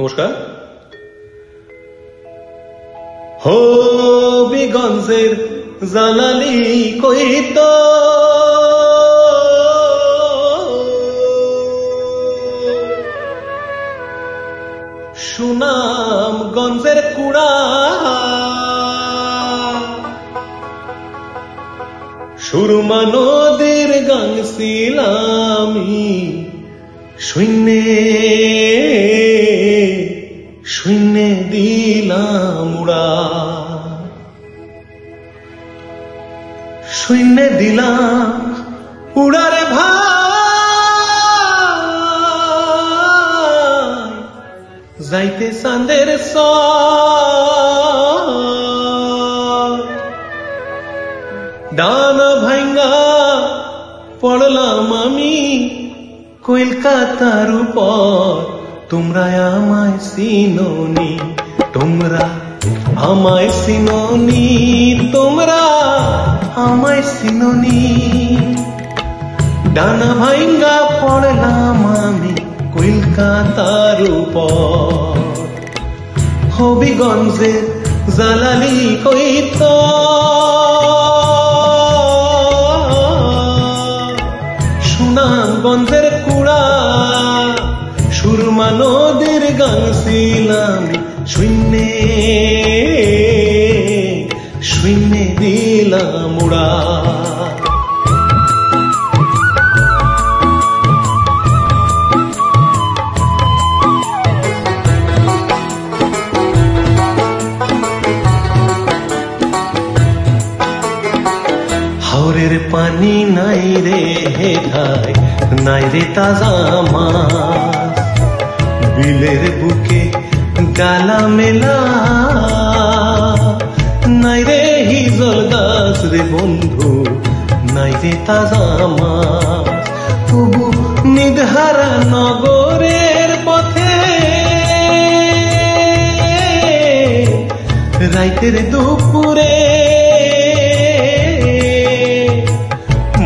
নমস্কার। হবিগঞ্জের জালালি কইত সুনামগঞ্জের কুড়া সুরমা নদীর গান ছিলামি শূন্যে দিলাম উড়া, শূন্যে দিলাম উড়ারে ভাই যাইতে চাঁদের ডানা ভাঙ্গা পড়লাম আমি কলকাতার উপর। তোমরা আমায় চিনোনি, তোমরা আমায় চিনোনি, তোমরা আমায় চিনোনি। ডানা ভাঙ্গা পড়লাম আমি কলকাতার উপর। হবিগঞ্জের জালালি কইত সুনামগঞ্জের কুড়া সুরমা নদীর গান ছিলাম শূন্যে দিলাম উড়া। হাওরের পানি নাই রে ধাই, নাই রে তাজা মাছ, বিলের বুকে গালা মেলা নাই রে হিজল গাছ রে বন্ধু, নাই রে তাজা মাছ। তবু নিধারা নগরের পথে রাইতের দুপুরে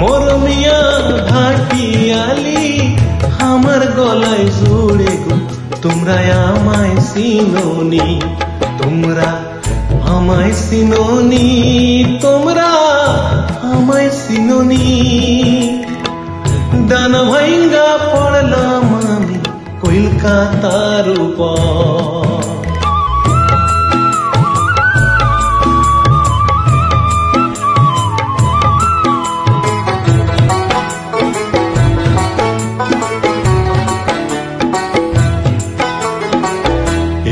মরমিয়া হাটিয়ালি আমার গলায় জুড়ে গো। তোমরা আমায় চিনোনি, তোমরা আমায় চিনোনি, তোমরা আমায় চিনোনি। ডানা ভাঙ্গা পড়লাম আমি কলকাতার উপর।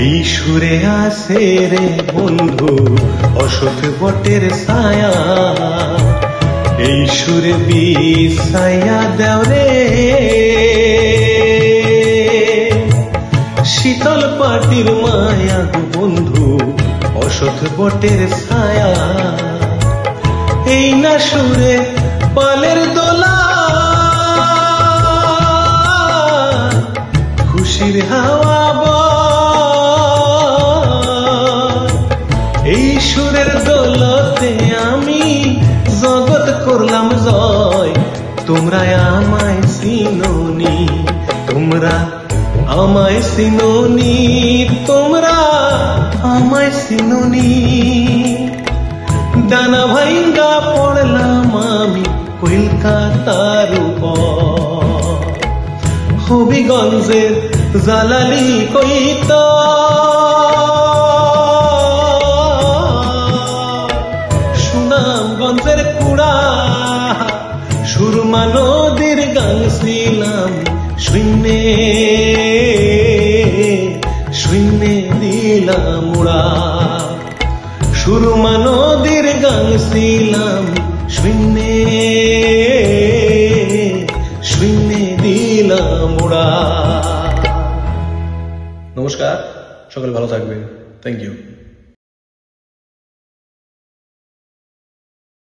এই সুরে আসে রে বন্ধু অসৎ বটের ছায়া, এই সুরে বিষাইয়া দেও রে শীতল পাটির মায়া বন্ধু অসৎ বটের ছায়া। এই না সুরে পালের দোলা খুশির হাওয়া, এই সুরের দোলতে আমি জগৎ করলাম জয়। তোমরা আমায় চিনোনি, তোমরা আমায় চিনোনি, তোমরা আমায় চিনোনি। ডানা ভাঙ্গা পড়লাম আমি কলকাতার উপর। হবিগঞ্জের জালালি কইত সুনামগঞ্জের কুড়া সুরমা নদীর গান ছিলাম শূন্যে দিলাম উড়া। সুরমা নদীর গান ছিলাম শূন্যে দিলাম উড়া। নমস্কার, সকলে ভালো থাকবেন। Thank you.